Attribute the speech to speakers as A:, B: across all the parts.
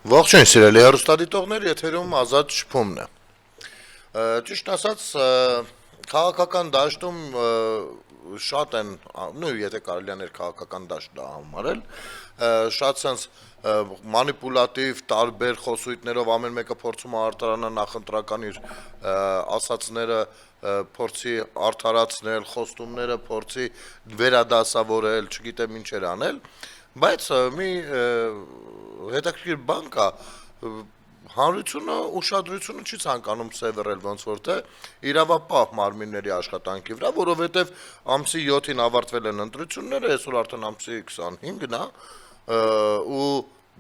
A: Ողջույն սիրելի հեռուստադիտողներ, եթերում ազատ շփումն է։ Ճիշտ ասած, քաղաքական դաշտում շատ են, եթե կարելի է քաղաքական դաշտ դա համարել, շատ sense մանիպուլատիվ տարբեր խոսույթներով ամեն մեկը փորձում է արտարանալ նախընտրական իր ասացները փորձի արդարացնել, խոստումները փորձի վերադասավորել, չգիտեմ ինչեր անել, բայց մի հետաքրքիր բան կա, հանրությունը ուշադրությունը չի ցանկանում սևեռել ոնց որ թե իրավապահ մարմինների աշխատանքի վրա, որովհետև ամսի 7-ին ավարտվել են ընտրությունները, այսօր արդեն ամսի 25-ն է, ու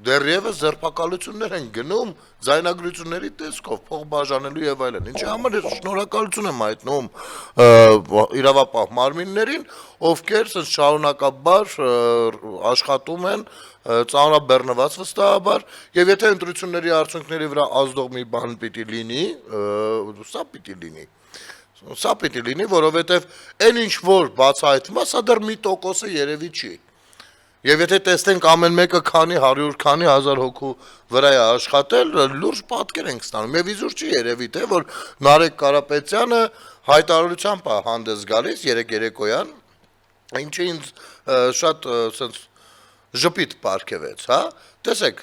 A: դեռևս ձերբակալություններ են գնում ձայնագրությունների տեսքով, փող բաժանելու եւ այլն։ Ինչի համար ես շնորհակալություն եմ հայտնում իրավապահ մարմիններին, ովքեր շարունակաբար աշխատում են ծանրաբեռնված վստահաբար, եւ եթե ընտրությունների արդյունքների վրա ազդող մի բան պիտի լինի, սա պիտի լինի, որովհետեւ այն ինչ որ բացահայտվում է, սա դեռ մի տոկոսը երևի չի։ Եվ եթե տեսնենք ամեն մեկը քանի 100, քանի 1000 հոգու վրա է աշխատել, լուրջ պատկեր ենք ստանում։ Եվ իզուր չի երևի թե որ Նարեկ Կարապետյանը հայտարարությամբ է հանդես գալիս երեկոյան, ինչը ինձ շատ sense ժպիտ պարգևեց, հա։ Տեսեք,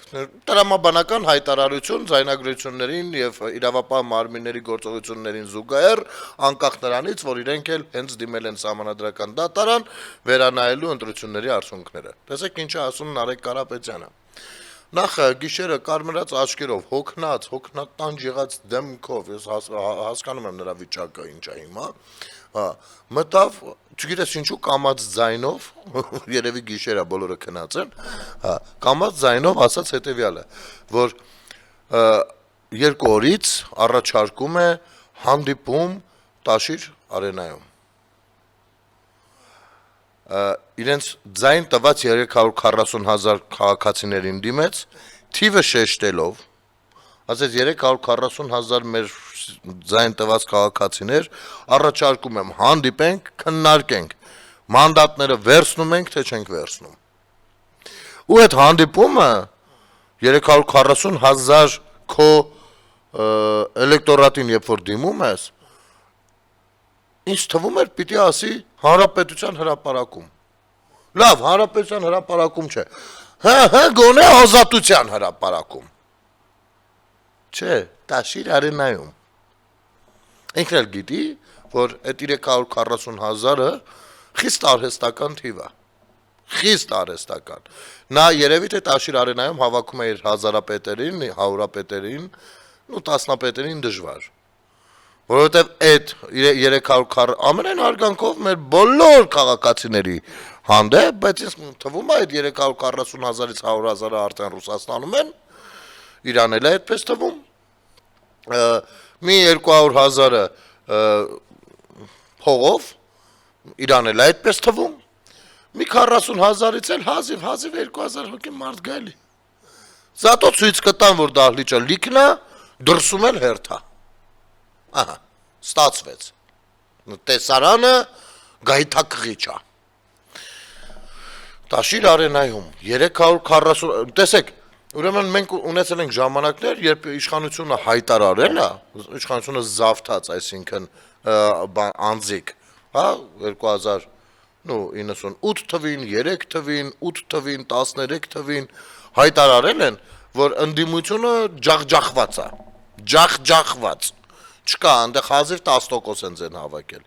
A: տրամաբանական հայտարարություն ձայնագրություններին եւ իրավապահ մարմինների գործողություններին զուգահեռ, անկախ նրանից, որ իրենք էլ հենց դիմել են սահմանադրական դատարան վերանայելու ընտրությունների արդյունքները։ Տեսեք ինչ է ասում Նարեկ Կարապետյանը։ Նախ գիշերը կարմրած աչքերով, հոգնատանջ եղած դեմքով, ես հասկանում եմ նրա վիճակը ինչ է հիմա, մտավ, չգիտես ինչու կամած ձայնով, երևի գիշերա բոլորը քնած են, կամած ձայնով ասաց հետեւյալը, որ 2 օրից առաջարկում է հանդիպում Տաշիր արենայում։ Իրենց ձայն տված 340,000 քաղաքացիներին դիմեց, թիվը շեշտելով, ասեց 340,000 մեր ձայն տված քաղաքացիներ, առաջարկում եմ հանդիպենք, քննարկենք, մանդատները վերցնում ենք, թե չենք վերցնում։ Ու այդ հանդիպումը 340,000 քո էլեկտորատին երբ որ դիմում ես, ինձ թվում էր պիտի ասի հանրապետության հրապարակում։ Լավ, հանրապետության հրապարակում չէ։ Գոնե ազատության հրապարակում։ Չէ, Տաշիր արենայում։ Ինքն էլ գիտի, որ այդ 340,000-ը խիստ արհեստական թիվ է։ Խիստ արհեստական։ Նա երևի թե Տաշիր արենայում հավաքում է իր հազարապետերին, հարյուրապետերին, ու տասնապետերին դժվար։ Որովհետև այդ 340 ամենայն հարգանքով մեր բոլոր քաղաքացիների հանդեպ, բայց ինձ թվում է այդ 340,000-ից 100,000-ը արդեն Ռուսաստանում են, Իրան էլ է այդպես թվում, մի 200,000-ը փողով, Իրան էլ է այդպես թվում, մի 40,000-ից էլ հազիվ 2,000 հոգի մարդ գալի։ Զատո ցույց կտան, որ դահլիճը լիքն է, դրսում էլ հերթ է։ Ահա, ստացվեց։ Տեսարանը գայթակղիչ է։ Տաշիր արենայում 340, տեսեք, ուրեմն մենք ունեցել ենք ժամանակներ, երբ իշխանությունը հայտարարել է, իշխանությունը զավթած, այսինքն անձիկ, հա, 2098 թվին, 3 թվին, 8 թվին, 13 թվին հայտարարել են, որ ընդդիմությունը ջախջախված է, ջախջախված, չկա, այնտեղ հազիվ 10% են ձեն հավաքել։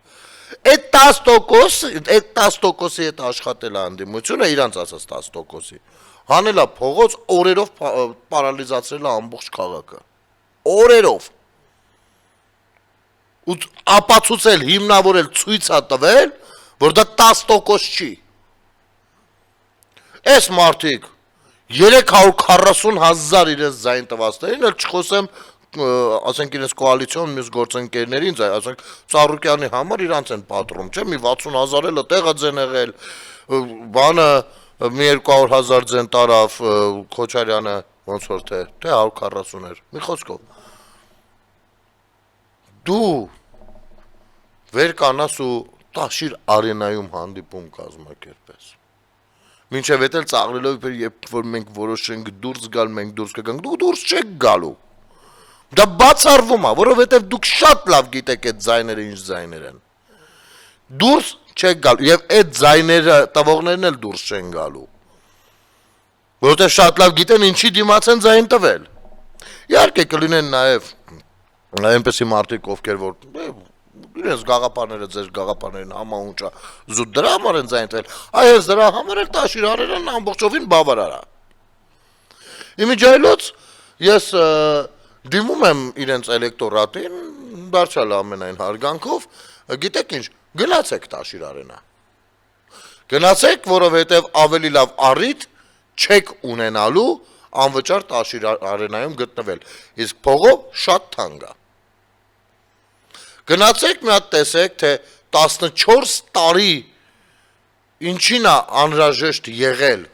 A: Այդ 10%-ի հետ աշխատել է ընդդիմությունը, իրանց ասած 10%-ի, հանել է փողոց, օրերով պարալիզացրել է ամբողջ քաղաքը, օրերով, ու ապացուցել, հիմնավորել, ցույց է տվել, որ դա 10% չի։ Այս մարդիկ 340,000 իրենց ձայն տվածներին, էլ չխոսեմ, ասենք իրենց կոալիցիոն մյուս գործընկերներին, ասենք Ծառուկյանի համար իրանց են պատռում, չէ՞, մի 60,000 էլ տեղը ձեն եղել, բանը մի 200,000 ձեն տարավ Քոչարյանը, ոնց որ թե 140 էր, մի խոսքով։ Դու վեր կանաս ու Տաշիր արենայում հանդիպում կազմակերպես։ Մինչև էդ էլ ծաղրելով երբ որ մենք որոշենք դուրս գալ, մենք դուրս կգանք, դուք դուրս չեք գալու։ Դա բացառվում է, որովհետև դուք շատ լավ գիտեք այդ ձայները ինչ ձայներ են։ Դուրս չեք գալու եւ այդ ձայները տվողներն էլ դուրս չեն գալու։ Որովհետև շատ լավ գիտեն ինչի դիմաց են ձայն տվել։ Իհարկե կլինեն նաեւ այնպեսի մարդիկ, ովքեր որ իրենց գաղափարները ձեր գաղափարներին համահունչ է, զուտ դրա համար են ձայն տվել։ Այս դրա համար էլ տաշիրարերն ամբողջովին բավարար է։ Իմիջայլոց ես դիմում եմ իրենց էլեկտորատին, դարձյալ ամենայն հարգանքով, գիտեք ինչ, գնացեք տաշիրարենա։ Գնացեք, որովհետև ավելի լավ առիթ չեք ունենալու անվճար տաշիրարենայում գտնվել, իսկ փողով շատ թանկ է։ Գնացեք մի հատ տեսեք, թե 14 տարի ինչին է անհրաժեշտ եղել,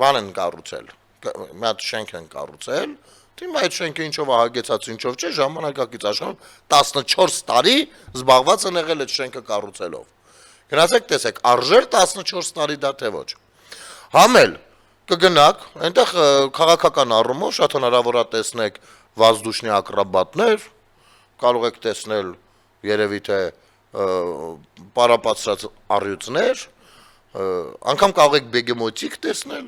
A: բան են կառուցել, մի հատ շենք են կառուցել, թիմ այդ շենքը ինչով է հագեցած, ինչով չէ, ժամանակակից աշխարհում 14 տարի զբաղված են եղել այդ շենքը կառուցելով։ Գնացեք տեսեք, արժեր 14 տարի դա թե ոչ։ Համել կգնաք, այնտեղ քաղաքական առումով շատ հնարավոր է տեսնեք վազդուշնի ակրոբատներ, կարող եք տեսնել երևի թե պարապացրած առյուծներ, անգամ կարող եք բեգեմոթիկ տեսնել,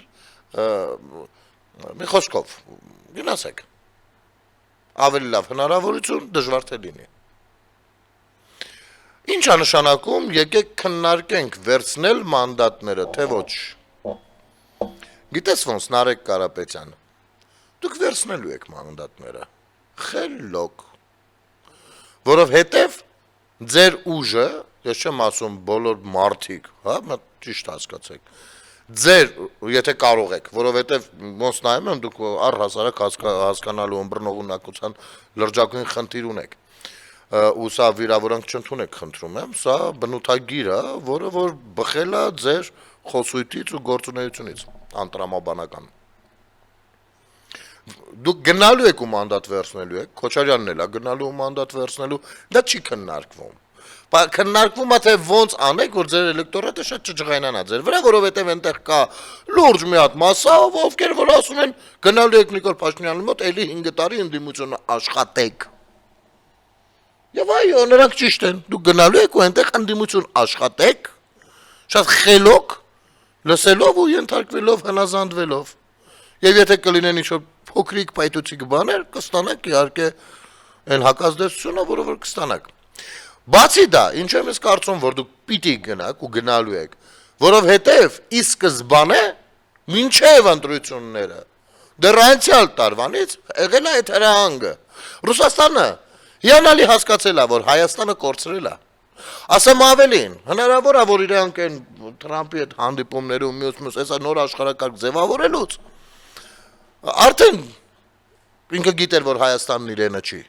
A: մի խոսքով գնացեք։ Ավելի լավ հնարավորություն դժվար թե լինի։ Ինչ է նշանակում, եկեք քննարկենք վերցնել մանդատները, թե ոչ։ Գիտես ոնց Նարեկ Կարապետյան, դուք վերցնելու եք մանդատները, խելոք, որովհետև ձեր ուժը, ես չեմ ասում բոլոր մարդիկ, հա, ճիշտ հասկացեք, ձեր, եթե կարող եք, որովհետև ոնց նայում եմ, դուք առհասարակ հասկանալու ըմբռնողունակության լրջագույն խնդիր ունեք, ու սա վիրավորանք չընդունեք խնդրում եմ, սա բնութագիր է, որը որ բխել է ձեր խոսույթից ու գործունեությունից, անտրամաբանական։ Դուք գնալու եք ու մանդատ վերցնելու եք, Քոչարյանն էլ է գնալու ու մանդատ վերցնելու, դա չի քննարկվում։ Քննարկվում է թե ոնց անեք, որ ձեր էլեկտորատը շատ չջղայնանա ձեր վրա, որովհետև այնտեղ կա լուրջ մի հատ մասա, ովքեր որ ասում են գնալու եք Նիկոլ Փաշինյանի մոտ, էլի 5 տարի ընդդիմությունը աշխատեք։ Եվ այո, նրանք ճիշտ են, դուք գնալու եք ու այնտեղ ընդդիմություն աշխատեք, շատ խելոք, լսելով ու ենթարկվելով, հնազանդվելով։ Եվ եթե կլինեն ինչ-որ փոքրիկ պայթուցիկ բաներ, կստանաք իհարկե այն հակազդեցությունը, որը որ կստանաք։ Բացի դա, ինչ եմ ես կարծում, որ դուք պիտի գնաք ու գնալու եք, որովհետև ի սկզբանե մինչև ընտրությունները դեռ անցյալ տարվանից եղել է այդ հրահանգը։ Ռուսաստանը հիանալի հասկացել է, որ Հայաստանը կորցրել է։ Ասեմ ավելին, հնարավոր է, որ իրանք են Թրամփի հետ հանդիպումներում մյուս այսա նոր աշխարհակարգ ձևավորելուց արդեն ինքը գիտեր, որ Հայաստանն իրենը չի։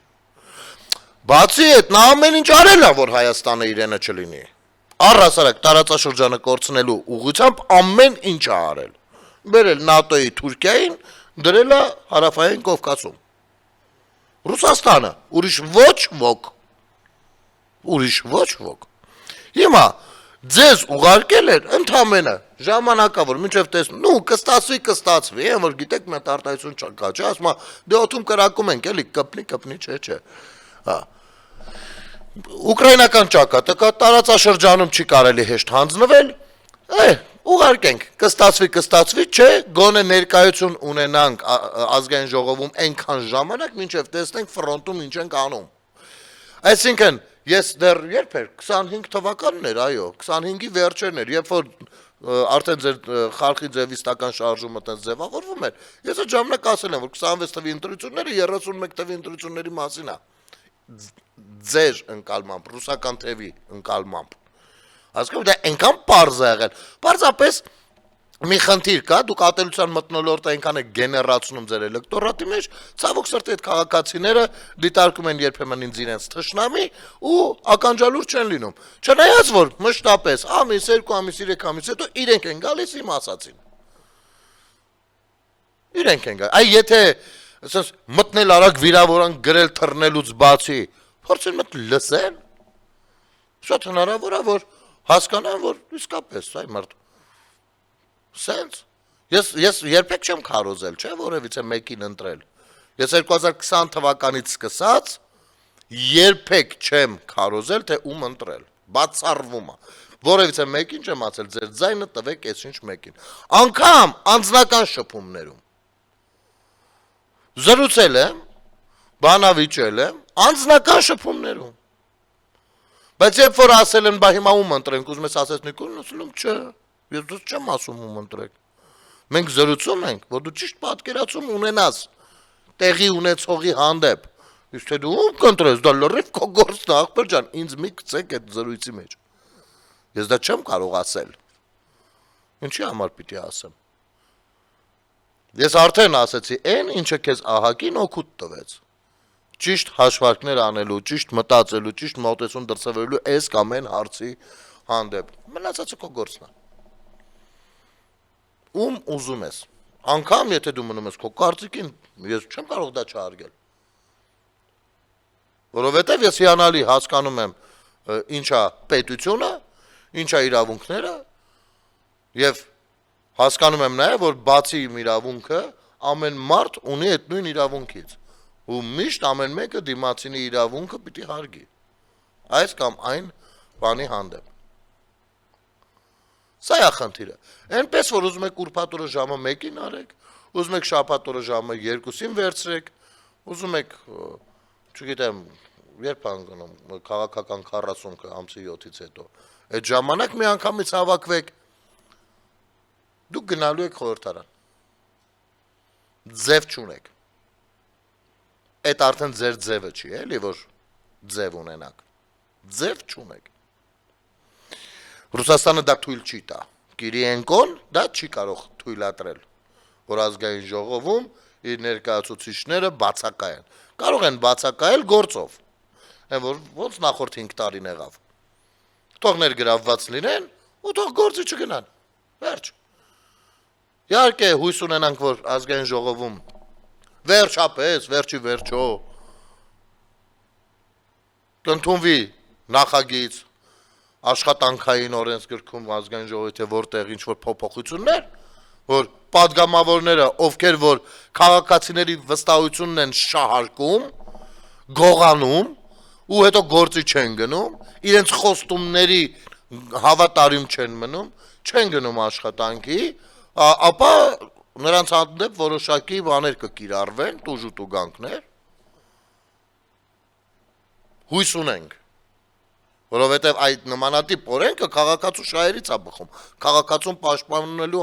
A: Բացի այդ, նա ամեն ինչ արել է, որ Հայաստանը իրենը չլինի։ Առհասարակ տարածաշրջանը կորցնելու ուղղությամբ ամեն ինչ է արել։ Բերել ՆԱՏՕ-ի Թուրքիային, դրել է Հարավային Կովկասում։ Ռուսաստանը, ուրիշ ոչ ոք։ Հիմա ձեզ ուղարկել էր ընդամենը ժամանակավոր, մինչև տեսնում, կստացվի, որ գիտեք, մի հատ արտահայտություն չկա, չէ, ասում է, դե օդում կրակում ենք, էլի կպնի, չէ։ Հա։ Ուկրաինական ճակատը կա, տարածաշրջանում չի կարելի հեշտ հանձնվել, ուղարկենք, կստացվի, չէ, գոնե ներկայություն ունենանք ազգային ժողովում այնքան ժամանակ, մինչև տեսնենք ֆրոնտում ինչ ենք անում։ Այսինքն, ես դեռ երբ էր, 25 թվականն էր, այո, 25-ի վերջերն էր, երբ որ արդեն ձեր խարխի ձևիստական շարժումը տենց ձևավորվում էր, ես այդ ժամանակ ասել եմ, որ 26 թվի ընտրությունները 31 թվի ընտրությունների մասին է, ձեր ընկալմամբ, ռուսական թևի ընկալմամբ, հասկանում, դա այնքան պարզ է եղել, պարզապես մի խնդիր կա, դուք ատելության մթնոլորտը այնքան է գեներացնում ձեր էլեկտորատի մեջ, ցավոք սրտի այդ քաղաքացիները դիտարկում են երբեմն ինձ իրենց թշնամի ու ականջալուր չեն լինում։ Չնայած որ մշտապես ամիս, 2 ամիս, 3 ամիս հետո իրենք են գալիս իմ ասածին։ Իրենք են գալիս։ Այ եթե ասես մտնել արագ վիրավորանք գրել թռնելուց բացի, փորձեն մտ լսեն, շատ հնարավոր է որ հասկանան, որ իսկապես այ մարդ Սենց։ Ես երբեք չեմ քարոզել, չէ, որևիցե մեկին ընտրել։ Ես 2020 թվականից սկսած երբեք չեմ քարոզել, թե ում ընտրել։ Բացառվում է։ Որևիցե մեկին չեմ ասել, ձեր ձայնը տվեք այս ինչ մեկին։ Անկամ անձնական շփումներում։ Զրուցել եմ, բանավիճել եմ, անձնական շփումներում։ Բայց երբ որ ասել են, բա հիմա ում ընտրենք, ուզում ես ասես Նիկոլին, ասել եմ, չէ, ես դուք չեմ ասում ում ընտրեք։ Մենք զրուցում ենք, որ դու ճիշտ պատկերացում ունենաս տեղի ունեցողի հանդեպ։ Իսկ թե դու ում կընտրես, դա լրիվ քո գործն է, ախպեր ջան, ինձ մի գցեք այդ զրույցի մեջ։ Ես դա չեմ կարող ասել։ Ինչի համար պիտի ասեմ։ Ես արդեն ասեցի, այն ինչը քեզ ահագին օգուտ տվեց։ Ճիշտ հաշվարկներ անելու, ճիշտ մտածելու, ճիշտ մոտեցում դրսևորելու այս կամ այն հարցի հանդեպ։ Մնացածը քո գործն է։ Ում ուզում ես։ Անկամ եթե դու մնում ես քո կարծիքին, ես չեմ կարող դա չհարգել։ Որովհետև ես հիանալի հասկանում եմ ինչա պետությունը, ինչա իրավունքները եւ հասկանում եմ նաեւ որ բացի իմ իրավունքը ամեն մարդ ունի այդ նույն իրավունքից ու միշտ ամեն մեկը դիմացինի իրավունքը պիտի հարգի այս կամ այն բանի հանդեպ։ Սա է խնդիրը։ Այնպես որ ուզում եք ուրբաթ օրը ժամը 1-ին արեք, ուզում եք շաբաթ օրը ժամը 2-ին վերցրեք, ուզում եք, չգիտեմ, երբ անգնում քաղաքական 40 ամսի 7-ից հետո։ Այդ ժամանակ մի անգամից հավաքվեք։ Դուք գնալու եք խորհրդարան։ Ձև չունեք։ Այդ արդեն ձեր ձևը չի, էլի որ ձև ունենաք։ Ձև չունեք։ Ռուսաստանը դա թույլ չի տա։ Կիրիենկոն դա չի կարող թույլատրել, որ ազգային ժողովում իր ներկայացուցիչները բացակայեն։ Կարող են բացակայել գործով։ Այն որ ոնց նախորդ 5 տարին եղավ։ Թող ներգրավված լինեն ու թող գործի չգնան։ Վերջ։ Իհարկե հույս ունենանք, որ ազգային ժողովում վերջապես, վերջի վերջո կընդունվի նախագիծ աշխատանքային օրենսգրքում ազգային ժողովի թե որտեղ ինչ որ փոփոխություններ, որ падգամավորները, ովքեր որ քաղաքացիների վստահությունն են շահարկում, գողանում ու հետո գործի չեն գնում, իրենց խոստումների հավատարիմ չեն մնում, չեն գնում աշխատանքի, ապա նրանց հանդեպ որոշակի բաներ կկիրառվեն, տուժուտուգանքներ, հույս ունենք, որովհետև այդ նմանատիպ օրենքը քաղաքացու շահերից է բխում, քաղաքացուն պաշտպանելու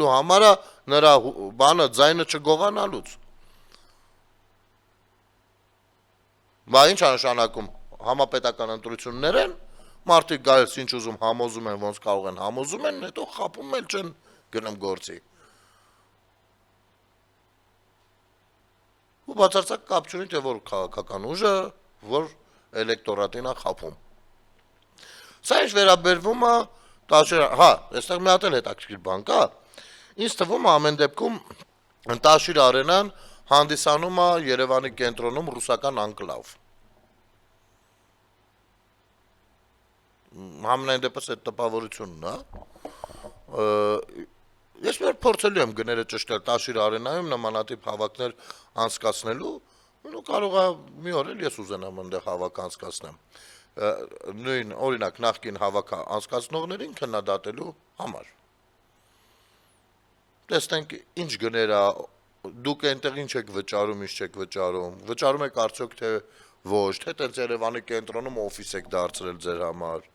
A: համար է նրա բանը ձայնը չգողանալուց։ Բա ինչ նշանակում համապետական ընտրություններ են, մարդիկ գալիս ինչ ուզում համոզում են, ոնց կարող են համոզում են, հետո խապում էլ չեն գնում գործի։ Ու բացարձակ կապ չունի, թե որ քաղաքական ուժը, որ էլեկտորատին է խապում։ Սա ինչ վերաբերվում է, հա, այստեղ մի հատ էլ հետաքրքիր բան կա, ինձ թվում է ամեն դեպքում Տաշիր արենան հանդիսանում է Երևանի կենտրոնում ռուսական անկլավ։ Համենայն դեպս այդ տպավորությունն է։ Ես մեր փորձելու եմ գները ճշտել Տաշիր արենայում նմանատիպ հավաքներ անցկացնելու, ու կարող է մի օր էլ ես ուզենամ այնտեղ հավաք անցկացնեմ։ Նույն օրինակ նախկին հավաք անցկացնողներին քննադատելու համար։ Տեսնենք ինչ գներ է, դուք այնտեղ ինչ եք վճարում, ինչ չեք վճարում եք արդյոք թե ոչ, թե տենց Երևանի կենտրոնում օֆիս եք դարձրել ձեր համար։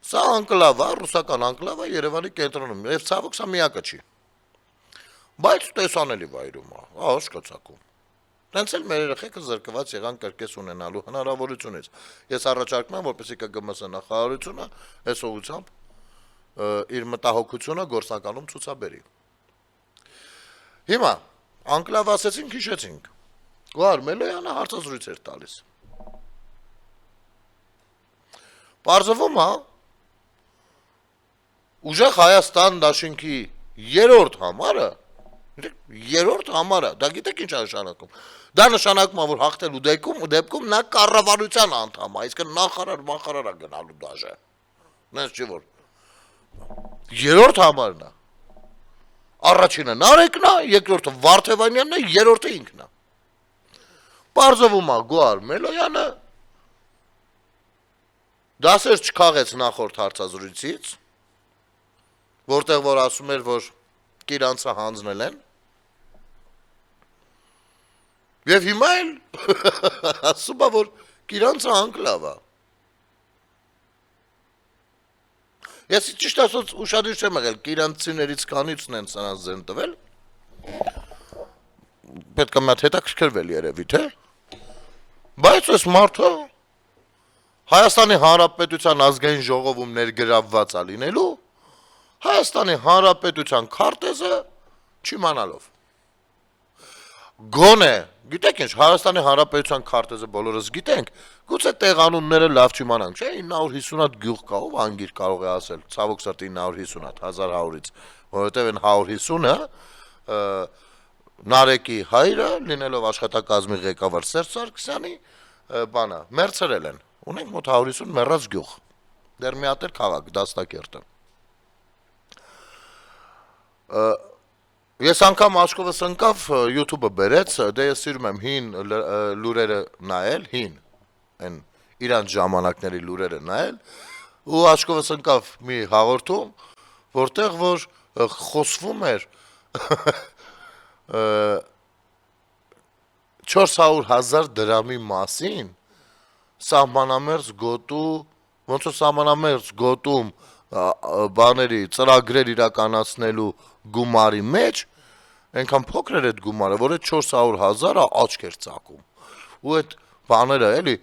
A: Սա անկլավ է, ռուսական անկլավ է Երևանի կենտրոնում, եւ ցավոք սա միակը չի։ Բայց տեսանելի վայրում է, աշկացակում։ Տենց էլ մեր երեխեքը զրկված եղան կրկես ունենալու հնարավորությունից։ Ես առաջարկում եմ, որպեսզի ԿԳՄՍ նախարարությունը այս ուղղությամբ իր մտահոգությունը գործնականում ցուցաբերի։ Հիմա անկլավ ասեցինք, հիշեցինք։ Գոհար Մելոյանը հարցազրույց էր տալիս։ Պարզվում է, Ուժեղ Հայաստան դաշինքի երրորդ համարը, դա գիտեք ինչ նշանակում։ Դա նշանակում է, որ հաղթելու դեպքում նա կառավարության անդամ է, իսկ նախարար է գնալու դաժե։ Նենց չի որ Երրորդ համարն է։ Առաջինը Նարեկն է, երկրորդը Վարդևանյանն է, երրորդը ինքն է։ Պարզվում է Գոհար Մելոյանը դասեր չքաղեց նախորդ հարցազրույցից, որտեղ որ ասում էր, որ Կիրանցը հանձնել են։ Եվ հիմա էլ ասում է, որ Կիրանցը անկլավ է։ Ես ճիշտ ասած ուշադիր չեմ եղել, Կիրանցիներից քանիցն են սրանց ձեն տվել։ Պետք է մատ հետաքրքրվել երևի, թե։ Բայց այս մարդը Հայաստանի Հանրապետության ազգային ժողովում ներգրավված է լինելու Հայաստանի Հանրապետության քարտեզը չիմանալով։ Գոնե, գիտեք ինչ, Հայաստանի Հանրապետության քարտեզը բոլորս գիտենք, գուցե տեղանունները լավ չիմանանք, չէ, 950 հատ գյուղ կա, ով անգիր կարող է ասել, ցավոք սրտի 950 հատ, 1100-ից, որովհետև այն 150-ը Նարեկի հայրը, լինելով աշխատակազմի ղեկավար Սերժ Սարգսյանի, բանա, մերցրել են, ունենք մոտ 150 մեռած գյուղ, դեռ մի հատ էլ քաղաք, Դաստակերտը։ Ես անգամ աչքովս ընկավ YouTube-ը բերեց, դե ես սիրում եմ հին լուրերը նայել, հին, այն իրանց ժամանակների լուրերը նայել, ու աչքովս ընկավ մի հաղորդում, որտեղ որ խոսվում էր 400,000 դրամի մասին սահմանամերձ գոտու, ոնց որ սահմանամերձ գոտում բաների ծրագրեր իրականացնելու գումարի մեջ, այնքան փոքր էր այդ գումարը, որ այդ 400,000-ը աչք էր ծակում։ Ու այդ բաները էլի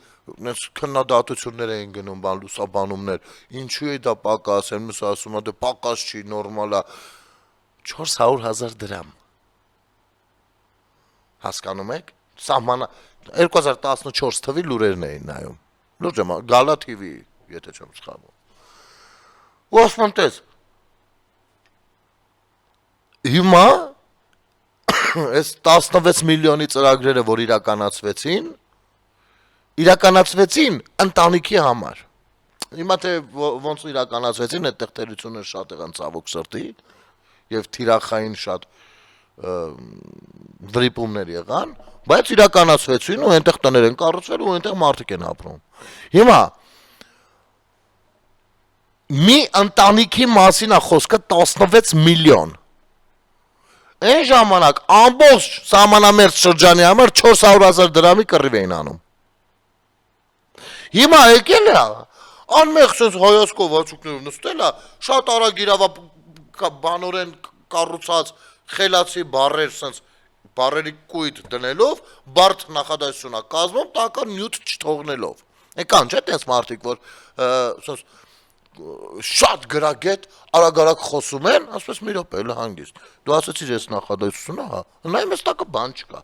A: քննադատություններ էին գնում, բան լուսաբանումներ, ինչու է դա պակաս, են մյուս ասում է դա պակաս չի, նորմալ է, 400,000 դրամ։ Հասկանում եք, սահմանը 2014 թվի լուրերն էին նայում, լուրջ եմ, Գալա TV, եթե չեմ սխալվում, ու ասում եմ տես, հիմա այս 16 միլիոնի ծրագրերը, որ իրականացվեցին ընտանիքի համար, հիմա թե ոնց իրականացվեցին, այդ տեղտերությունը շատ եղան ցավոք սրտի, և թիրախային շատ վրիպումներ եղան, բայց իրականացվեցին ու այնտեղ տներ են կառուցվել ու այնտեղ մարդիկ են ապրում։ Հիմա մի ընտանիքի մասին է խոսքը 16 միլիոն։ Այն ժամանակ ամբողջ սահմանամերձ շրջանի համար 400,000 դրամի կռիվ էին անում։ Հիմա եկել է, անմեղ sense հայացքով աչուկներով նստել է, շատ արագ բանորեն կառուցած խելացի բառեր sense բառերի կույտ դնելով, բարդ նախադասություն է կազմում, տական նյութ չթողնելով։ Եկան չէ տես մարդիկ, որ շատ գրագետ արագ խոսում են, ասես մի րոպե, էլ հանգիստ։ Դու ասացիր ես նախադասությունը, հա, նայում ես տակը բան չկա։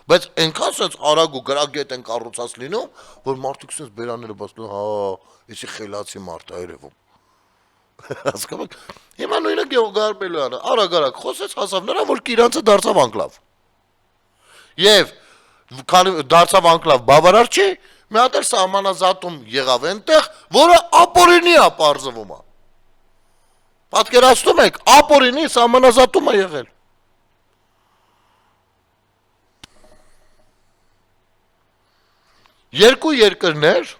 A: Բայց այնքան sense արագ ու գրագետ են կառուցած լինում, որ մարդիկ sense բերանները բացում, հա, էսի խելացի մարդ է երևում։ Հասկանում եք։ Հիմա նույնը Գեորգ Մելոյանը արագ խոսեց, հասավ նրան, որ Կիրանցը դարձավ անկլավ։ Եվ քանի դարձավ անկլավ բավարար չի, մի հատ էլ սահմանազատում եղավ այնտեղ, որը ապօրինի է պարզվում է։ Պատկերացնում եք, ապօրինի սահմանազատում է եղել։ Երկու երկրներ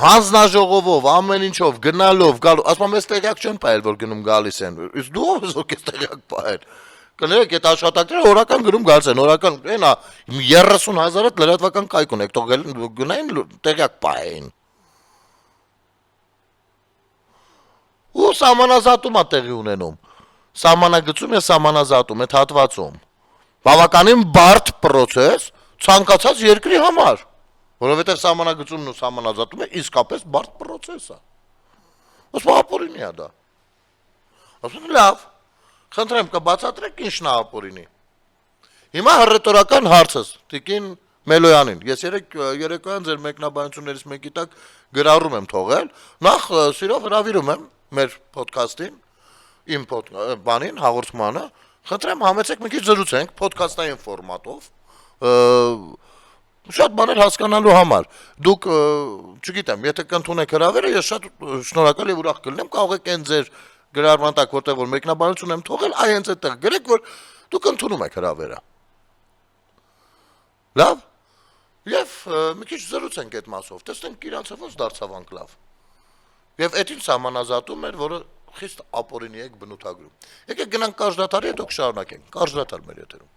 A: հանձնաժողովով, ամեն ինչով, գնալով, գալու, ասում եմ, ես տեղյակ չեմ պահել, որ գնում գալիս են, իսկ դու ով ես որ ես տեղյակ պահել, կներեք, այդ աշխատակները օրական գնում գալիս են, օրական, ենա, 30,000-ը լրատվական կայք ունեք, թող գնային տեղյակ պահեին։ Ու սահմանազատում է տեղի ունենում, սահմանագծում է սահմանազատում, այդ հատվածում, բավականին բարդ պրոցես, ցանկացած երկրի համար, որովհետև սահմանագծումն ու սահմանազատումը իսկապես բարդ պրոցես է։ Ասում ապօրինի է դա։ Ասում լավ, խնդրեմ կբացատրեք ինչն է ապօրինի։ Հիմա հռետորական հարցս Տիկին Մելոյանին, ես երեկոյան ձեր մեկնաբանություններից մեկի տակ գրառում եմ թողել, նախ սիրով հրավիրում եմ մեր պոդքասթին, իմ բանին, հաղորդմանը, խնդրեմ համեցեք մի քիչ զրուցենք պոդքասթային ֆորմատով, Շատ բաներ հասկանալու համար։ Դուք, չգիտեմ, եթե կընդունեք հրավերը, ես շատ շնորհակալ եւ ուրախ կլինեմ, կարող եք այն ձեր գրառման տակ, որտեղ որ մեկնաբանություն եմ թողել, այ հենց այդտեղ գրեք, որ դուք ընդունում եք հրավերը։ Լավ։ Եվ մի քիչ զրուցենք այդ մասով, տեսնենք իրանցը ոնց դարձավ անկլավ։ Եվ այդին սահմանազատում էր, որը խիստ ապօրինի եք բնութագրում։ Եկեք գնանք կարճ դադարի, հետո կշարունակենք։ Կարճ դադար մեր եթերում։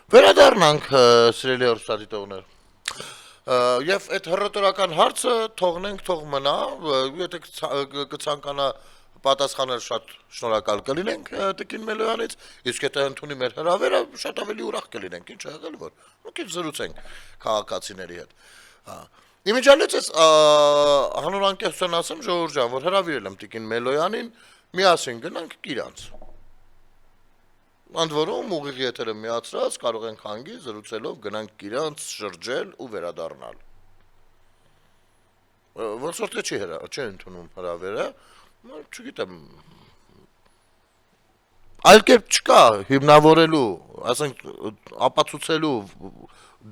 A: Վերադառնանք սիրելի հեռուստադիտողներ։ Եվ այդ հռետորական հարցը թողնենք, թող մնա, եթե կցանկանա պատասխանել շատ շնորհակալ կլինենք Տիկին Մելոյանից, իսկ եթե ընդունի մեր հրավերը, շատ ավելի ուրախ կլինենք, ինչ եղել որ, մի քիչ զրուցենք քաղաքացիների հետ։ Իմիջիալից ես հանուն անկեղծության ասեմ ժողովուրդ ջան, որ հրավիրել եմ Տիկին Մելոյանին, միասին գնանք Կիրանց։ Ընդ որում ուղիղ եթերը միացրած կարող ենք հանգի զրուցելով գնանք Կիրանց շրջել ու վերադառնալ։ Ոնց որ թե չի ընդունում հրավերը, չգիտեմ։ Այլ կերպ չկա հիմնավորելու, ասենք ապացուցելու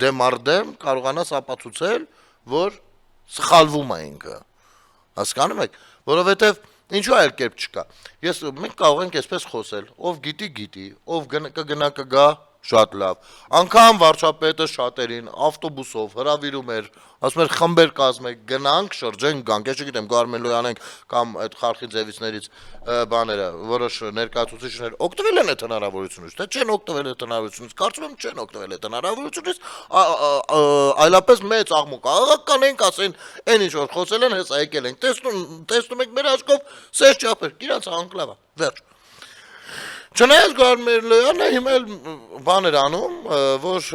A: դեմ առ դեմ կարողանաս ապացուցել, որ սխալվում է ինքը։ Հասկանում եք, որովհետև ինչու այլ կերպ չկա։ Մենք կարող ենք այսպես խոսել, ով գիտի, ով կգնա կգա, շատ լավ։ Անգամ վարչապետը շատերին ավտոբուսով հրավիրում էր, ասում էր խմբեր կազմեք, գնանք, շրջենք, գանք, ես չգիտեմ, կարող Մելոյանենք կամ այդ խարխի ձևիցներից բաները, որոշ ներկայացուցիչներ օգտվել են այդ հնարավորությունից, թե չեն օգտվել այդ հնարավորությունից, կարծում եմ չեն օգտվել այդ հնարավորությունից, այլապես մեծ աղմուկ աղական ենք, ասեն, այն ինչ որ խոսել են, հեսա եկել ենք, տեսնում եք մեր աչքով, սես չափեր, իրանց անկլավա, վերջ։ Չնայած Գարոն Մելոյանը հիմա էլ բաներ անում, որ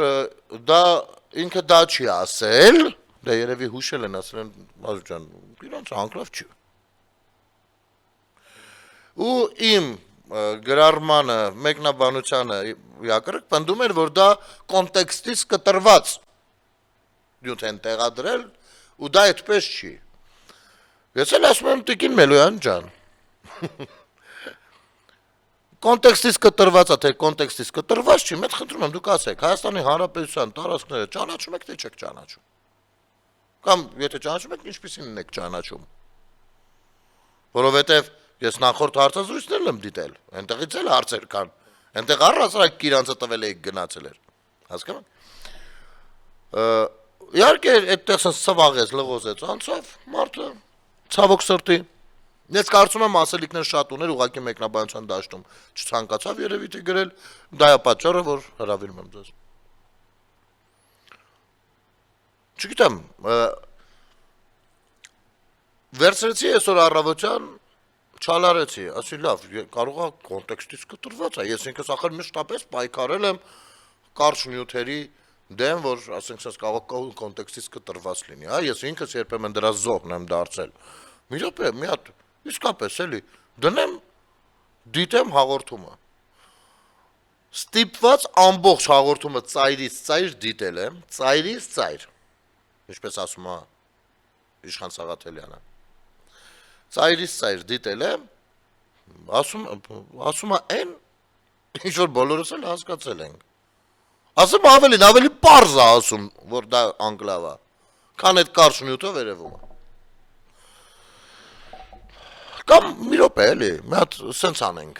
A: ինքը դա չի ասել, դա երևի հուշել են, ասել են, Մազուր ջան, իրանց անկլավ չի։ Ու իմ գրառմանը, մեկնաբանությանը յակրիկ պնդում էր, որ դա կոնտեքստից կտրված նյութ են տեղադրել, ու դա այդպես չի։ Ես էլ ասում եմ Տիկին Մելոյան ջան, կոնտեքստից կտրված է, թե կոնտեքստից կտրված չի, մեծ խնդրում եմ դուք ասեք, Հայաստանի Հանրապետության տարածքները ճանաչում եք, թե չեք ճանաչում։ Կամ եթե ճանաչում եք, ինչպիսին եք ճանաչում։ Որովհետև ես նախորդ հարցազրույցներն եմ դիտել, այնտեղից էլ հարցեր կան, այնտեղ առհասարակ Կիրանցը տվել եք գնացել էր։ Հասկանում եք։ Իհարկե այդտեղ սվաղեց, լղոզեց, անցավ մարդը, ցավոք սրտի։ Ես կարծում եմ ասելիքներ շատ ուներ, ուղղակի մեկնաբանության դաշտում չցանկացավ երևի թե գրել, դա է պատճառը, որ հրավիրում եմ ձեզ։ Չգիտեմ, վերցրեցի այսօր առավոտյան, չալարեցի, ասի լավ, կարող է կոնտեքստից կտրված է, ես ինքս ախր մշտապես պայքարել եմ կարճ նյութերի դեմ, որ ասենք սենց կարող կոնտեքստից կտրված լինի, ես ինքս երբեմն դրա զոհն եմ դարձել։ Մի րոպե, մի հատ իսկապես էլի, դնեմ, դիտեմ հաղորդումը, ստիպված ամբողջ հաղորդումը ծայրից ծայր դիտել եմ, ծայրից ծայր, ինչպես ասում է Իշխան Սաղաթելյանը, ծայրից ծայր դիտել եմ, ասում է այն, ինչ որ բոլորս էլ հասկացել ենք, ասում ավելի պարզ է ասում, որ դա անկլավ է, քան այդ կարճ նյութով երևում է։ Կամ մի րոպե էլի, մի հատ սենց անենք,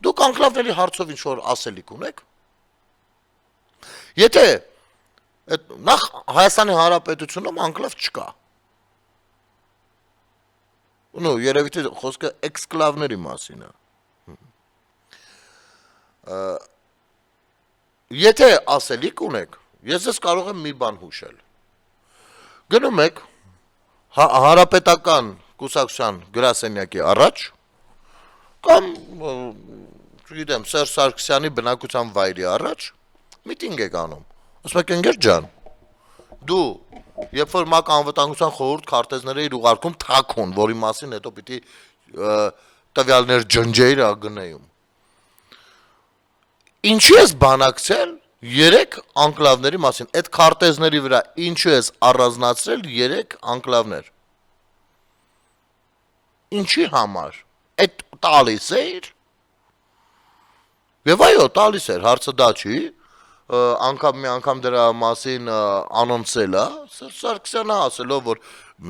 A: դուք անկլավների հարցով ինչ-որ ասելիք ունեք, եթե նախ Հայաստանի Հանրապետությունում անկլավ չկա, երևի թե խոսքը էքսկլավների մասին է, եթե ասելիք ունեք, ես ես կարող եմ մի բան հուշել, գնում եք Հանրապետական կուսակցության գրասենյակի առաջ, կամ, չգիտեմ, Սերժ Սարգսյանի բնակության վայրի առաջ, միտինգ եք անում, ասում եք ընկեր ջան, դու, երբ որ ՄԱԿ անվտանգության խորհուրդ քարտեզները իր ուղարկում թաքուն, որի մասին հետո պիտի տվյալներ ջնջեիր ԱԳՆ-ում, ինչու ես բանակցել 3 անկլավների մասին, այդ քարտեզների վրա ինչու ես առանձնացրել 3 անկլավներ, Ինչի համար։ Այդ տալիս էր։ Եվ այո, տալիս էր, հարցը դա չի։ Անգամ մի անգամ դրա մասին անոնցել է, Սարգսյանը ասելով, որ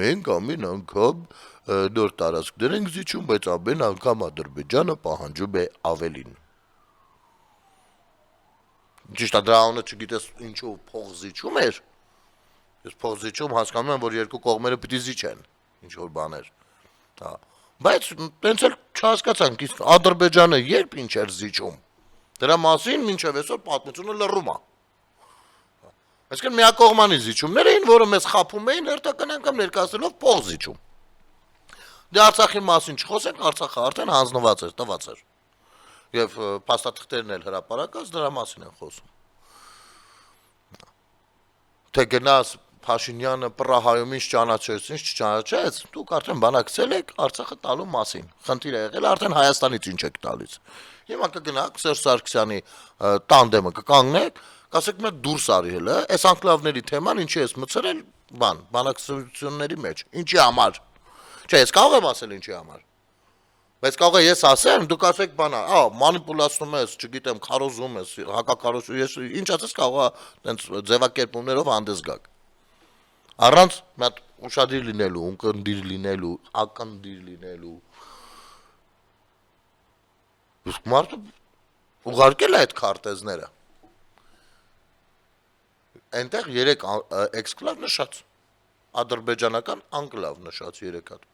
A: մենք ամեն անգամ նոր տարածք դրենք զիջում, բայց ամեն անգամ Ադրբեջանը պահանջում է ավելին։ Ճիշտ է, դրա անունը չգիտես ինչու փող զիջում էր։ Ես փող զիջում հասկանում եմ, որ երկու կողմերը պիտի զիջեն, ինչ որ բաներ։ Հա։ Բայց տենց էլ չհասկացանք, իսկ Ադրբեջանը երբ ինչ էր զիջում։ Դրա մասին մինչև այսօր պատմությունը լռում է։ Այսինքն միակողմանի զիջումներ էին, որը մեզ խափում էին հերթական անգամ ներկայացնելով փող զիջում։ Դե Արցախի մասին չխոսենք, Արցախը արդեն հանձնված էր, տված էր։ Եվ փաստաթղթերն էլ հրապարակած դրա մասին են խոսում։ Թե գնաց Փաշինյանը Պրահայում ինչ ճանաչեց, ինչ չճանաչեց, դուք արդեն բանակցել եք Արցախը տալու մասին։ Խնդիրը եղել արդեն Հայաստանից ինչ եք տալիս։ Հիմա կգնաք Սերժ Սարգսյանի տանդեմը կկանգնեք, կասեք մե դուրս արի հələ, այս անկլավների թեման ինչի ես մցրել, բանակցությունների մեջ։ Ինչի համար։ Չէ, ես կարող եմ ասել ինչի համար։ Բայց կարող է ես ասեմ, դուք ասեք բանա, մանիպուլացնում ես, չգիտեմ, քարոզում ես, հակակարոզում ես, ինչ ասես կարող է տենց ձևակերպումներով հանդես գաք։ Առանց մատ ուշադիր լինելու, ունկնդիր լինելու, ակնդիր լինելու։ Իսկ մարդը ուղարկել է այդ քարտեզները։ Այնտեղ 3 էքսկլավ նշած, ադրբեջանական անկլավ նշած 3 հատ,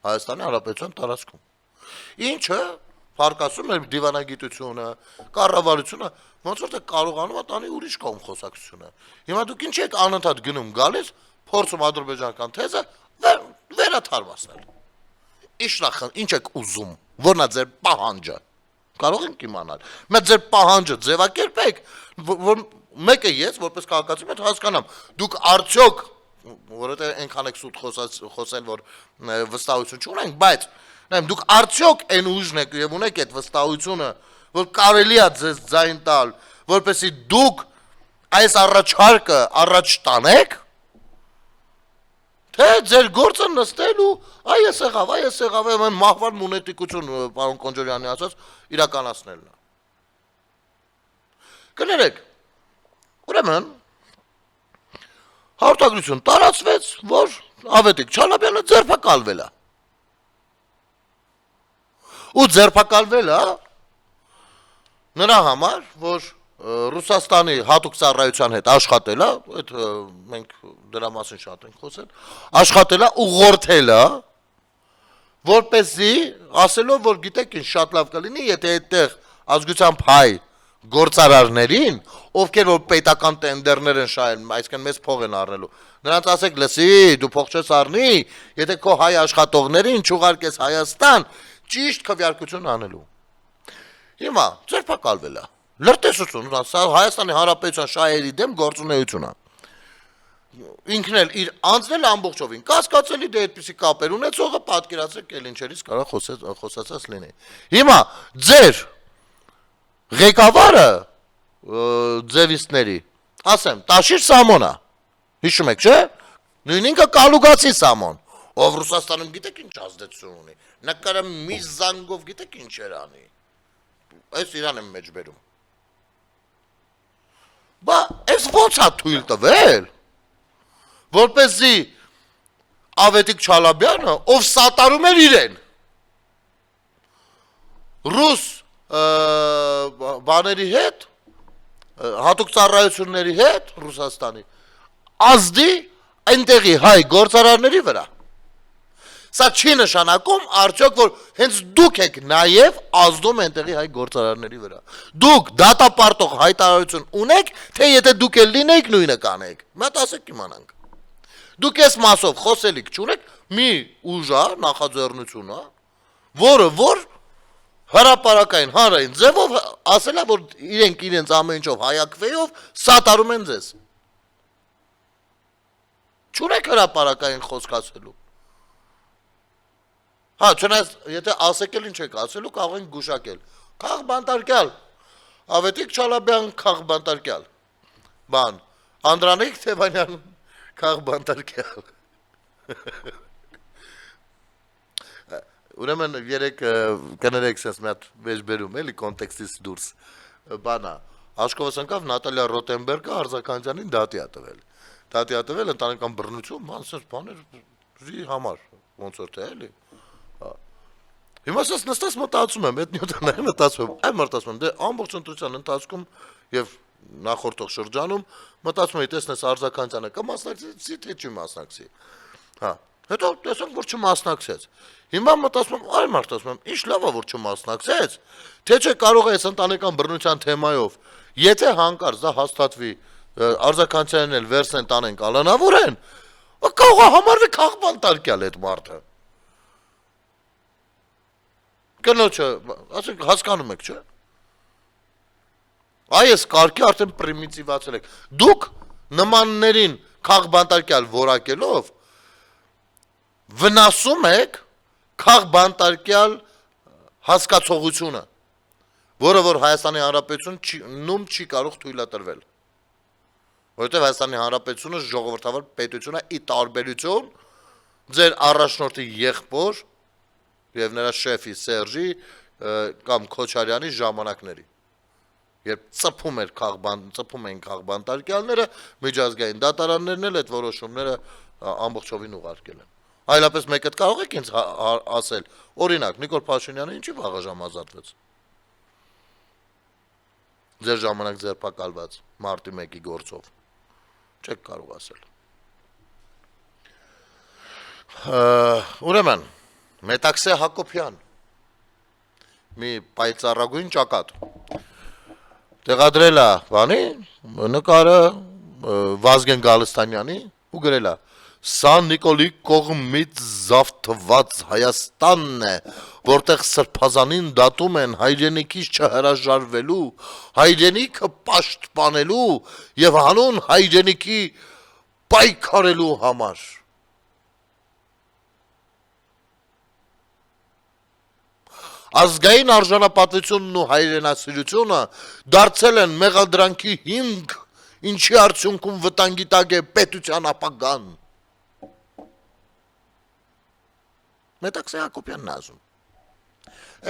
A: Հայաստանի Հանրապետության տարածքում։ Ինչը փարկասում է դիվանագիտությունը, կառավարությունը, ոնց որ թե կարողանում է տանի ուրիշ կողմ խոսակցությունը։ Հիմա դուք ինչ եք անընդհատ գնում գալիս, փորձում ադրբեջանական թեզը վերաթարմացնել։ Ինչ եք ուզում, որն է ձեր պահանջը։ Կարող ենք իմանալ։ Մենք ձեր պահանջը ձևակերպեք, որ մեկը ես որպես քաղաքացի հետ հասկանամ։ Դուք արդյոք, որովհետեւ այնքան եք սուտ խոսել, որ վստահություն չունենք, բայց նայեմ դուք արդյոք այն ուժն եք եւ ունեք այդ վստահությունը, որ կարելի է ձեզ ձայն տալ, որպեսզի դուք այս առաջարկը առաջ տանեք, թե ձեր գործը նստել ու այս եղավ, այն մահվան մունետիկություն պարոն Կոնջորյանի ասած իրականացնելն է։ Կներեք, ուրեմն հաղորդագրություն տարածվեց, որ Ավետիք Չալաբյանը ձերբակալվել է։ Ու ձերբակալվել է նրա համար, որ Ռուսաստանի հատուկ ծառայության հետ աշխատել է, այդ մենք դրա մասին շատ ենք խոսել, աշխատել է, ուղղորդել է, որպեսզի ասելով, որ գիտեք ինչ շատ լավ կլինի, եթե այդտեղ ազգությամբ հայ գործարարներին, ովքեր որ պետական տենդերներ են շահել, այսինքն մեծ փող են առնելու, նրանց ասեք, լսի, դու փող չես առնի, եթե քո հայ աշխատողներին չուղարկես Հայաստան, ճիշտ քվեարկություն անելու։ Հիմա ձերբակալվել է։ Լրտեսություն, Հայաստանի Հանրապետության շահերի դեմ գործունեություն է։ Ինքն էլ իր անձնել ամբողջովին կասկածելի դե այդպիսի կապեր ունեցողը պատկերացրեք էլ ինչերից կարող խոսացած լինի։ Հիմա ձեր ղեկավարը ձևիստների, ասեմ, Տաշիր Սամոնա, հիշում եք, չէ՞։ Նույն ինքը Կալուգացի Սամոն, ով Ռուսաստանում գիտեք ինչ ազդեցություն ունի։ Նկարը մի զանգով գիտեք ինչեր անի։ Այս իրան եմ մեջ բերում։ Բա այս ոնց է թույլ տվել, որպեսզի Ավետիք Չալաբյանը, ով սատարում էր իրեն, ռուս բաների հետ, հատուկ ծառայությունների հետ Ռուսաստանի, ազդի այնտեղի հայ գործարարների վրա։ Սա չի նշանակում արդյոք, որ հենց դուք եք նաև ազդում այնտեղի հայ գործարարների վրա։ Դուք դատապարտող հայտարարություն ունեք, թե եթե դուք էլ լինեիք նույնը կանեիք։ Մատ ասեք իմանանք։ Դուք այս մասով խոսելիք չունեք, մի ուժա նախաձեռնություն է, որը որ հրապարակային հանրային ձևով ասել է, որ իրենք իրենց ամեն ինչով հայակվեով սատարում են ձեզ։ Չունեք հրապարակային խոսք ասելու։ Հա, չնայած, եթե ասեք էլ ինչ եք ասելու, կարող ենք գուշակել։ Քաղ բանտարկյալ, Ավետիք Չալաբյան քաղ բանտարկյալ, բան, Անդրանիկ Թևանյան քաղ բանտարկյալ։ ուրեմն երեք կներեք sense մի հատ վեճբերում էլի կոնտեքստից դուրս բանա Աշկովս անկավ Նատալիա Ռոտենբերգը Արձականյանին դատի ա տվել ընտանեկան բռնություն ման sense բաների համար ոնց որ թե էլի Հիմա ասես նստած մտածում եմ այդ նյութը մտածում եմ այ մտածում եմ դե ամբողջ ընտրության ընթացքում եւ նախորդող շրջանում մտածում էի տեսնես Արձականյանը կմասնակցի թե չի մասնակցի հա հետո տեսանք որ չմասնակցեց հիմա մտածում եմ այ մարդ ասում եմ ինչ լավ է որ չմասնակցեց թե չէ կարող է այս ընտանեկան բռնության թեմայով եթե հանկարծ դա հաստատվի Արձականյանն էլ վերցնեն տանեն կալանավորեն կարող է համարվի քաղբան տարկյալ այդ մարդը կնոջը ասենք հասկանում եք չէ Այս կարգի արդեն պրիմիտիվացել եք դուք նմաններին քաղբանտարկյալ որակելով վնասում եք քաղբանտարկյալ հասկացողությունը որը որ Հայաստանի Հանրապետությունում չի կարող թույլատրվել որովհետև Հայաստանի Հանրապետությունը ժողովրդավար պետություն է ի տարբերություն ձեր առաջնորդի եղբոր եւ նրա շեֆի Սերժի կամ Քոչարյանի ժամանակների երբ ծփում էին քաղբանտարկյալները միջազգային դատարաններն էլ այդ որոշումները ամբողջովին ուղարկել են այլապես մեկը կարող եք ինձ ասել օրինակ Նիկոլ Փաշինյանը ինչի վաղաժամ ազատվեց ձեր ժամանակ ձերբակալված մարտի 1-ի գործով չեք կարող ասել ուրեմն Մետաքսե Հակոբյան մի պայծառագույն ճակատ տեղադրել է բանի նկարը Վազգեն Գալստանյանի ու գրել է Սա Նիկոլի կողմից զավթված Հայաստանն է, որտեղ սրբազանին դատում են հայրենիքից չհրաժարվելու, հայրենիքը պաշտպանելու եւ հանուն հայրենիքի պայքարելու համար։ Ազգային արժանապատվությունն ու հայրենասիրությունը դարձել են մեղադրանքի հիմք, ինչի արդյունքում վտանգի տակ է պետության ապագան։ Մետաքսե Հակոբյանն ասում։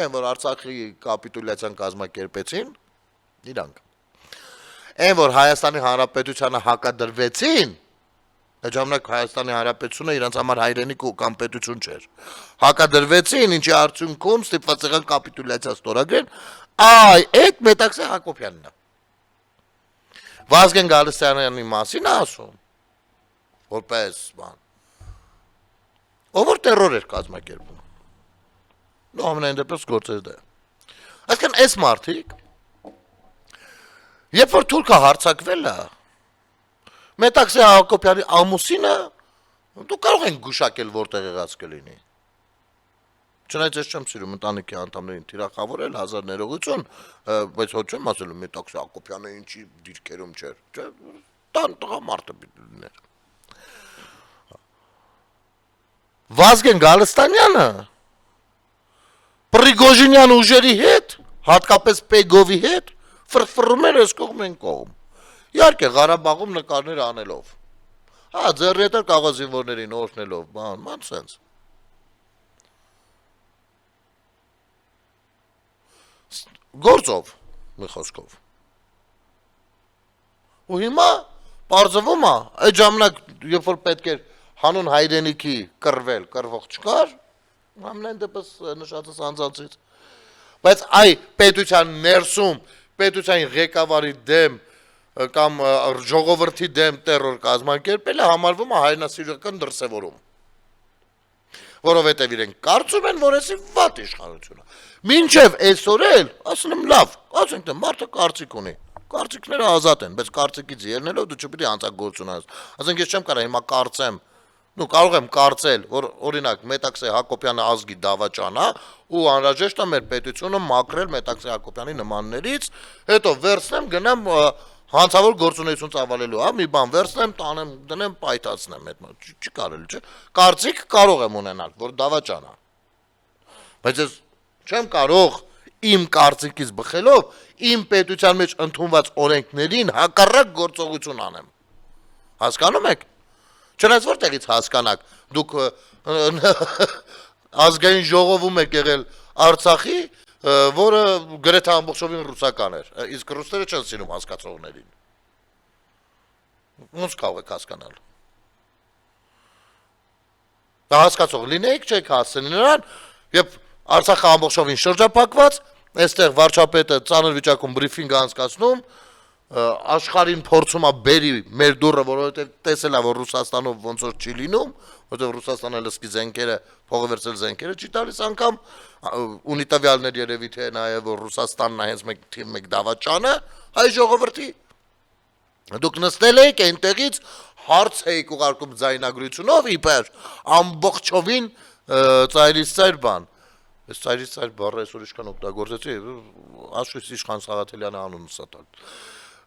A: Այն որ Արցախի կապիտուլյացիան կազմակերպեցին, իրանք։ Այն որ Հայաստանի Հանրապետությանը հակադրվեցին, այդ ժամանակ Հայաստանի Հանրապետությունը իրենց համար հայրենիք ու կամ պետություն չէր։ Հակադրվեցին, ինչի արդյունքում ստիպված եղան կապիտուլյացիա ստորագրեն, այ այդ Մետաքսե Հակոբյանն է։ Վազգեն Գալստյանի մասին ասում, որպես բան։ Ով որ տերոր էր կազմակերպում։ Նո ամենայն դեպս գործեր դա։ Այսինքն այս մարդիկ երբ որ թուրքը հարձակվել է Մետաքսե Հակոբյանի ամուսինը դու կարող են գուշակել որտեղ եղած կլինի։ Չնայած ես չեմ սիրում ընտանիքի անդամներին թիրախավորել հազար ներողություն, բայց ոչ չեմ ասելու Մետաքսե Հակոբյանը ինչի դիրքերում չէր, չէ՞։ Տան տղամարդը պիտի լիներ։ Վազգեն Գալստանյանը Պրիգոժինյան ուժերի հետ, հատկապես Պեգովի հետ, ֆրֆռում էր այս կողմեն կողմ։ Իհարկե Ղարաբաղում նկարներ անելով։ Հա, ձեռի հետ կաղազ զինվորներին օրհնելով, ման սենց։ Գործով, մի խոսքով։ Ու հիմա պարզվում է, այդ ժամանակ, երբ որ պետք էր հանուն հայրենիքի կռվել, կռվող չկար, ամենայն դեպս նշածս անձանցից, բայց այ պետության ներսում, պետության ղեկավարի դեմ կամ ժողովրդի դեմ տերոր կազմակերպելը համարվում է հայրենասիրական դրսևորում, որովհետև իրենք կարծում են, որ էսի վատ իշխանությունը, մինչև այսօր էլ, ասում եմ լավ, ասենք թե մարդը կարծիք ունի, կարծիքները ազատ են, բայց կարծիքից ելնելով դու չպիտի հանցագործություն անես, ասենք ես չեմ կարող հիմա կարծեմ, նու կարող եմ կարծել, որ օրինակ Մետաքսե Հակոբյանը ազգի դավաճան է ու անհրաժեշտ է մեր պետությունը մաքրել Մետաքսե Հակոբյանի նմաններից, հետո վերցնեմ գնամ հանցավոր գործունեություն ծավալելու, հա, մի բան վերցնեմ, տանեմ, դնեմ, պայթացնեմ, այդ չի կարելի, չէ։ Կարծիք կարող եմ ունենալ, որ դավաճան է։ Բայց ես չեմ կարող իմ կարծիքից բխելով իմ պետության մեջ ընդունված օրենքներին հակառակ գործողություն անեմ։ Հասկանում եք։ Չնայած որտեղից հասկանաք, դուք ազգային ժողովում է եղել Արցախի, որը գրեթե ամբողջովին ռուսական էր, իսկ ռուսները չեն սիրում հասկացողներին։ Ոնց կարող եք հասկանալ։ Դա հասկացող լինեիք, չեք հասցնի նրան, եւ Արցախը ամբողջովին շրջափակված, այստեղ վարչապետը ծանր վիճակում բրիֆինգ անցկացնում, աշխարհին փորձում է բերի մեր դուրը, որովհետեւ տեսել է, որ Ռուսաստանով ոնց որ չի լինում, որովհետեւ Ռուսաստանը լսկի զենքերը, փողը վերցել զենքերը չի տալիս անգամ, ունի տվյալներ երևի թե նաեւ որ Ռուսաստանն է հենց մեկ դավաճանը, հայ ժողովրդի։ Դուք նստել եք այնտեղից հարց եք ուղարկում ձայնագրությունով իբր ամբողջովին ծայրից ծայր բան։ Այս ծայրից ծայր բառը այսօր ինչքան օգտագործեցի, Աշխույս Իշխան Սաղաթելյանը անունս է տալ։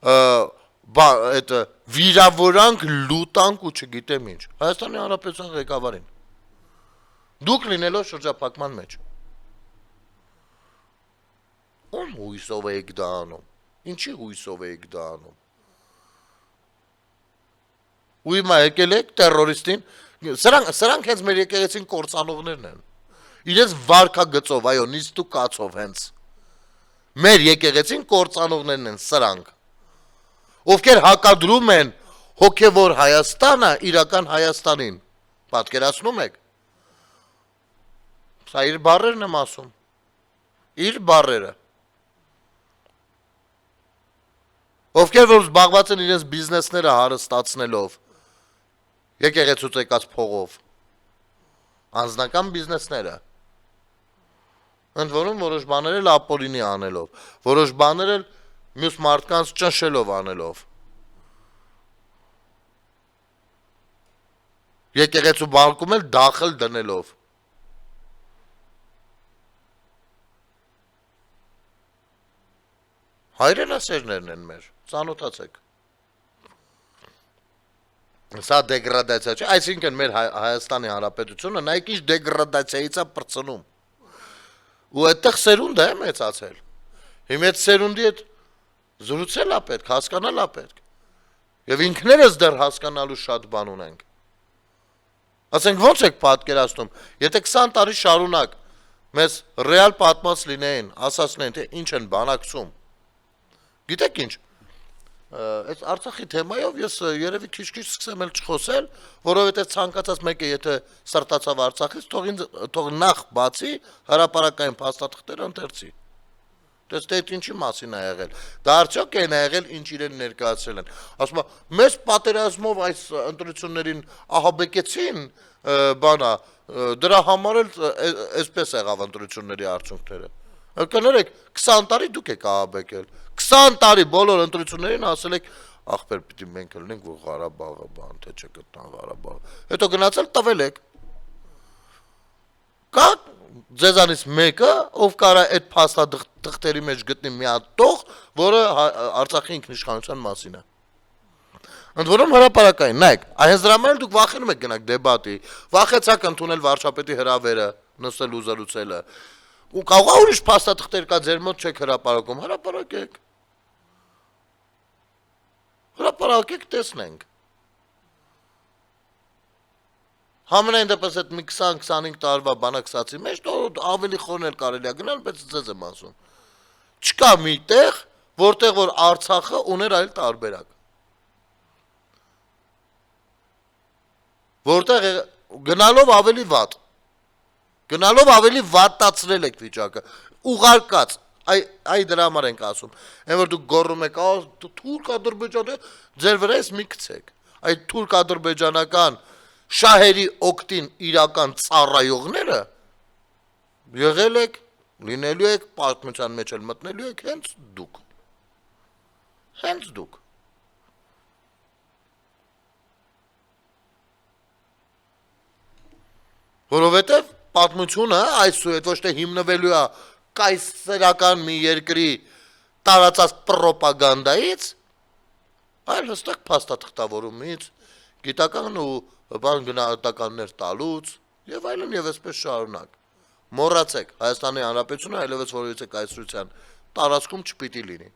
A: Այդ վիրավորանք, լուտանք ու չգիտեմ ինչ։ Հայաստանի Հանրապետության ղեկավարին։ Դուք լինելով շրջափակման մեջ։ Ում հույսով եք դա անում։ Ինչի հույսով եք դա անում։ Ու հիմա եկել եք տերորիստին, սրանք հենց մեր եկեղեցին կործանողներն են։ Իրենց վարկագծով, այո, նիստ ու կացով հենց։ Մեր եկեղեցին կործանողներն են սրանք, ովքեր հակադրում են հոգևոր Հայաստանը իրական Հայաստանին։ Պատկերացնում եք։ Սա իր բառերն եմ ասում։ Իր բառերը։ Ովքեր որ զբաղված են իրենց բիզնեսները հարստացնելով, եկեղեցուց եկած փողով, անձնական բիզնեսները, ընդ որում որոշ բաներ էլ ապօրինի անելով, որոշ բաներ էլ մյուս մարդկանց ճնշելով անելով, եկեղեցու բանկում էլ դախլ դնելով, հայրենասերներն են մեր, ծանոթացեք։ Սա դեգրադացիա չէ, այսինքն մեր Հայաստանի Հանրապետությունը նայեք ինչ դեգրադացիայից է պրծնում։ Ու այդտեղ սերունդ է մեծացել։ Հիմա այդ սերունդի հետ զրուցել է պետք, հասկանալ է պետք։ Եվ ինքներս դեռ հասկանալու շատ բան ունենք։ Ասենք ո՞նց եք պատկերացնում, եթե 20 տարի շարունակ մեզ ռեալ պատմած լինեին, ասացնեն, թե ինչ են բանակցում։ Գիտեք ինչ, այս Արցախի թեմայով ես երևի քիչ-քիչ սկսեմ էլ չխոսել, որովհետև ցանկացած մեկը եթե սրտացավ Արցախից, թող նախ բացի հրապարակային փաստաթղթերը ընթերցի։ Տեսեք այդ ինչի մասին է եղել։ Դա արդյոք այն է եղել, ինչ իրեն ներկայացրել են։ Ասում եմ, մեծ պատերազմով այս ընտրություններին ահաբեկեցին, բանա, դրա համար էլ այսպես եղավ ընտրությունների արդյունքները։ Կներեք, 20 տարի դուք եք ահաբեկել։ 20 տարի բոլոր ընտրություններին ասել եք, ախպեր պիտի մենք լինենք, որ Ղարաբաղը բան, թե չգտնան Ղարաբաղը։ Հետո գնացել տվել եք։ Կա ձեզանից մեկը, ով կարա այդ փաստաթղթերի մեջ գտնի մի հատ տող, որը Արցախի ինքնիշխանության մասին է։ Ընդ որում հրապարակային, նայեք, հենց դրա համար դուք վախենում եք գնաք դեբատի, վախեցաք ընդունել վարչապետի հրավերը, նստել ու զրուցելը։ Ու կարող է ուրիշ փաստաթղթեր կա ձեր մոտ չեք հրապարակում, հրապարակեք։ Հրապարակեք, տեսնենք։ Համենայն դեպս այդ մի 20-25 տարվա բանակցածի մեջ ավելի խորներ կարելի է գնալ, բայց ձեզ եմ ասում։ Չկա մի տեղ, որտեղ որ Արցախը ուներ այլ տարբերակ։ Որտեղ գնալով ավելի վատացրել եք վիճակը, ուղարկած, այ դրա համար ենք ասում, այն որ դուք գոռում եք, թուրք-ադրբեջանը, ձեր վրայից մի գցեք, այդ թուրք-ադրբեջանական շահերի օգտին իրական ծառայողները եղել եք, լինելու եք, պատմության մեջ էլ մտնելու եք, հենց դուք։ Որովհետև պատմությունը այսուհետ ոչ թե հիմնվելու է կայսերական մի երկրի տարածած պրոպագանդայից, այլ հստակ փաստաթղթավորումից, գիտական ու բան գնահատականներ տալուց եւ այլն եւ այսպես շարունակ։ Մոռացեք, Հայաստանի Հանրապետությունը այլևս որևիցե կայսրության տարածքում չպիտի լինի։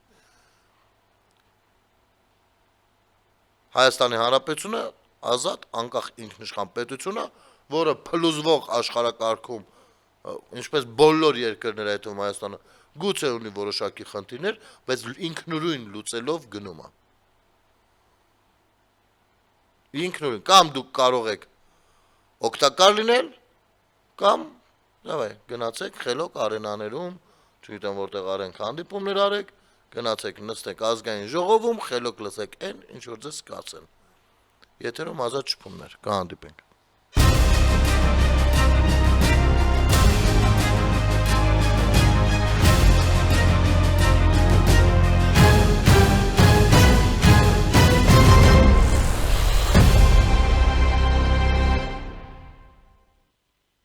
A: Հայաստանի Հանրապետությունը ազատ, անկախ ինքնիշխան պետություն է, որը փլուզվող աշխարհակարգում ինչպես բոլոր երկրները, այդ Հայաստանը գուցե ունի որոշակի խնդիրներ, բայց ինքնուրույն լուծելով գնում է։ Ինքնուրույն, կամ դուք կարող եք օգտակար լինել, կամ դավայ, գնացեք խելոք արենաներում, չգիտեմ որտեղ արենք հանդիպումներ արեք, գնացեք նստեք ազգային ժողովում, խելոք լսեք այն, ինչ որ ձեզ կասեն։ Եթերում ազատ շփումներ, կհանդիպենք։